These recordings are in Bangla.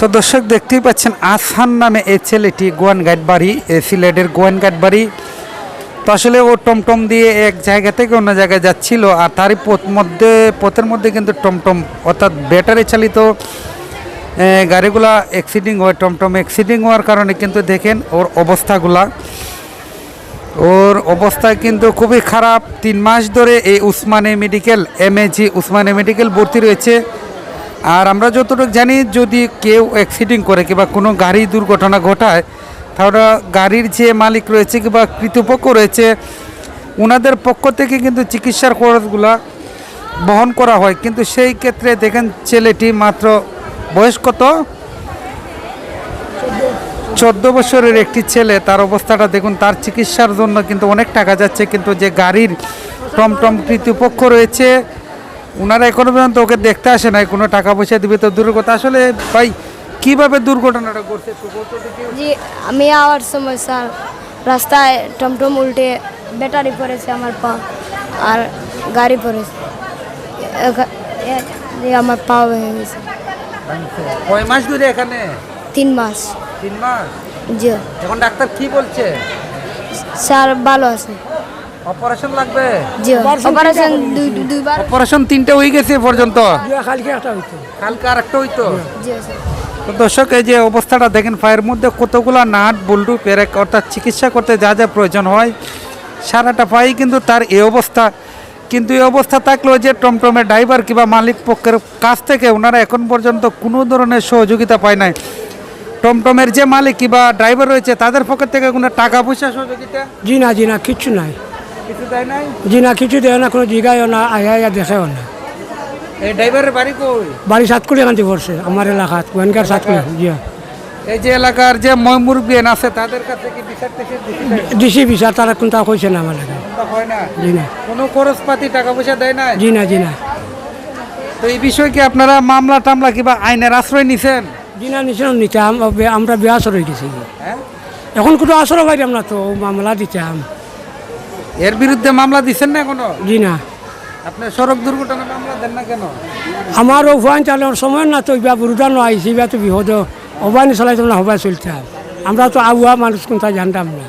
তো দর্শক দেখতেই পাচ্ছেন আসান নামে এই ছেলেটি গোয়ানঘাট বাড়ি, সিলেটের গোয়ানঘাট বাড়ি। তো আসলে ও টমটম দিয়ে এক জায়গা থেকে অন্য জায়গায় যাচ্ছিল, আর তারই পথের মধ্যে কিন্তু টমটম অর্থাৎ ব্যাটারি চালিত গাড়িগুলা অ্যাক্সিডেন্ট হয়। টমটম অ্যাক্সিডেন্ট হওয়ার কারণে কিন্তু দেখেন ওর অবস্থা কিন্তু খুবই খারাপ। 3 মাস ধরে এই Usmani medical MAG Usmani medical ভর্তি রয়েছে। আর আমরা যতটুকু জানি, যদি কেউ অ্যাক্সিডেন্ট করে কিংবা কোনো গাড়ি দুর্ঘটনা ঘটায়, তাহলে গাড়ির যে মালিক রয়েছে কিংবা কর্তৃপক্ষ রয়েছে, ওনাদের পক্ষ থেকে কিন্তু চিকিৎসার খরচগুলা বহন করা হয়। কিন্তু সেই ক্ষেত্রে দেখেন ছেলেটি মাত্র বয়স কত, 14 বছরের একটি ছেলে। তার অবস্থাটা দেখুন, তার চিকিৎসার জন্য কিন্তু অনেক টাকা যাচ্ছে। কিন্তু যে গাড়ির টমটম কর্তৃপক্ষ রয়েছে, ওনারা এখনো পর্যন্ত ওকে দেখতে আসে নাই, কোনো টাকা পয়সা দিবে তো দূরের কথা। আসলে ভাই কিভাবে দুর্ঘটনাটা ঘটছে? জি, আমি আওয়ার সময় স্যার রাস্তায় টমটম উল্টে ব্যাটারি পড়েছে আমার পা, আর গাড়ি পড়েছে, আমার পা ভেঙে গেছে। কয় মাস ধরে এখানে? 3 মাস। 3 মাস? জি। এখন ডাক্তার কি বলছে? স্যার ভালো আছে। অপারেশন লাগবে? জি, অপারেশন দুইবার। অপারেশন 3টে হয়ে গেছে পর্যন্ত? কালকে একটা হইতো, কালকে আরেকটা হইতো। জি স্যার। তো দর্শক, এই যে অবস্থাটা দেখেন, পায়ের মধ্যে কতগুলা নাট বল্টু পেরেক, অর্থাৎ চিকিৎসা করতে যা যা প্রয়োজন হয় সারাটা পাই কিন্তু তার এই অবস্থা। কিন্তু এই অবস্থা থাকলেও যে টমটমের ড্রাইভার কিংবা মালিক পক্ষের কাছ থেকে ওনারা এখন পর্যন্ত কোনো ধরনের সহযোগিতা পায় নাই। টমটমের যে মালিক কিংবা ড্রাইভার রয়েছে, তাদের পক্ষের থেকে কোনো টাকা পয়সা সহযোগিতা? জি না কিচ্ছু নাই, কিছু দেয় নাই? জি না, কিছু দেয় না, কোনো জিগায়ও না, আয়া দেখেও না। এই ড্রাইভারের বাড়ি কই? বাড়ি 7 কোটি কান্তি পড়ছে আমার এলাকাত, গোয়েনকার 7 কোটি। জি, এই যে এলাকার যে মুরব্বিয়ান আছে, তাদের কাছে কি বিচার টিচার দিছি বিচার, তারা কোনটা কইছে না আমার লাগে। হয় না? জি না। কোনো খরচপাতি টাকা পয়সা দেয় না? জি না। তো এই বিষয়ে কি আপনারা মামলা টামলা কিংবা আইনের আশ্রয় নিছেন? জি না, নিচে আমরা বেআসর হয়ে গেছি। হ্যাঁ, এখন কোনো আসর পাইলাম না, তো মামলা দিতাম। এর বিরুদ্ধে মামলা দিচ্ছেন না এখনো? জি না। আপনি সড়ক দুর্ঘটনা মামলা দেন না কেন? আমার ওভান চালানোর সময় না, তো ইবা বুরুদানো আইসি, ইবা তো বিহদ ওভানি চালাইতাম না, হবাই চলতাম। আমরা তো আবুয়া মানুষ কোনটা জানতাম না।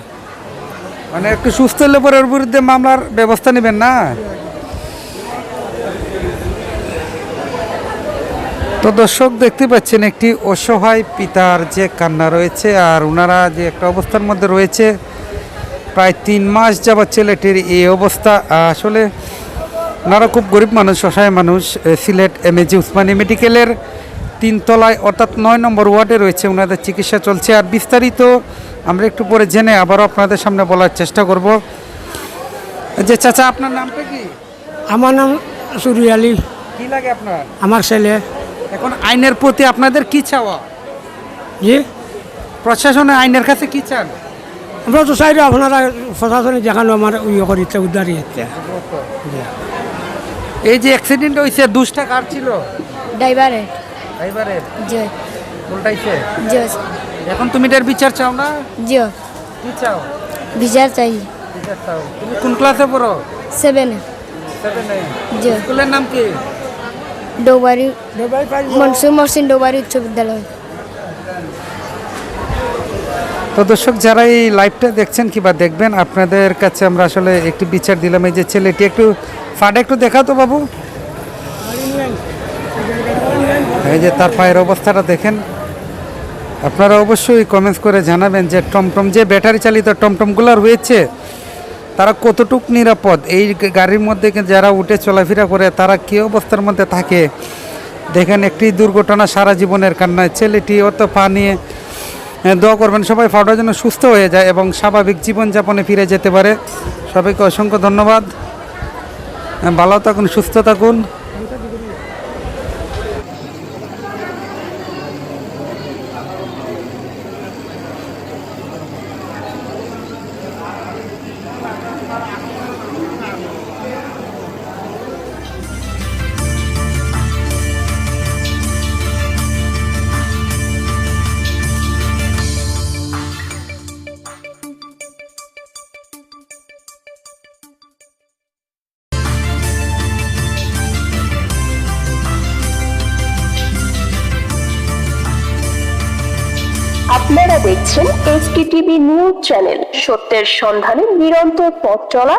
মানে একটু সুস্থ হলে পরে ওর বিরুদ্ধে মামলার ব্যবস্থা নেবেন না? তো দর্শক দেখতে পাচ্ছেন একটি অসহায় পিতার যে কান্না রয়েছে, আর ওনারা যে একটা অবস্থার মধ্যে রয়েছে। প্রায় 3 মাস যাবৎ ছেলেটির এই অবস্থা। আসলে ওনারা খুব গরিব মানুষ, অসহায় মানুষ। সিলেট MAG উসমানী মেডিকেলের 3 তলায় অর্থাৎ 9 নম্বর ওয়ার্ডে রয়েছে, ওনাদের চিকিৎসা চলছে। আর বিস্তারিত আমরা একটু পরে জেনে আবারও আপনাদের সামনে বলার চেষ্টা করব। যে চাচা, আপনার নামটা কি? আমার নাম সুরি আলী। কি লাগে আপনার? আমার ছেলে। এখন আইনের প্রতি আপনাদের কি চাওয়া? জি, প্রশাসনের আইনের কাছে কি চান? আমরা তো চাইলে আপনারা প্রশাসনে দেখানো আমার ইয়ে করিতে উদ্ধারি হচ্ছে। এই যে অ্যাক্সিডেন্ট হয়েছে, দুষ্টা কার ছিল? ড্রাইভারের। ড্রাইভারের জি। উল্টাইছে। জি। এখন তুমি এটার বিচার চাও না? জি, কি চাও? বিচার চাই। বিচার চাও। তুমি কোন ক্লাসে পড়ো? 7 এ। 7 এ। জি। স্কুলের নাম কি? ডোবারি মনসুর মহসিন ডোবারি উচ্চ বিদ্যালয়। তো দর্শক, যারা এই লাইভটা দেখছেন কিংবা দেখবেন, আপনাদের কাছে আমরা আসলে একটি বিচার দিলাম। এই যে ছেলেটি, একটু ফাটা একটু দেখাও তো বাবু। এই যে তার পায়ের অবস্থাটা দেখেন। আপনারা অবশ্যই কমেন্টস করে জানাবেন যে টমটম, যে ব্যাটারি চালিত টমটমগুলো রয়েছে, তারা কতটুকু নিরাপদ। এই গাড়ির মধ্যে যারা উঠে চলাফেরা করে, তারা কী অবস্থার মধ্যে থাকে দেখেন। একটি দুর্ঘটনা সারা জীবনের কান্নায়। ছেলেটি অত পা নিয়ে দোয়া করবেন সবাই ফাটার জন্য সুস্থ হয়ে যায় এবং স্বাভাবিক জীবনযাপনে ফিরে যেতে পারে। সবাইকে অসংখ্য ধন্যবাদ। ভালো থাকুন, সুস্থ থাকুন। আপনারা দেখছেন SKTV নিউজ চ্যানেল, সত্যের সন্ধানে নিরন্তর পথ চলা।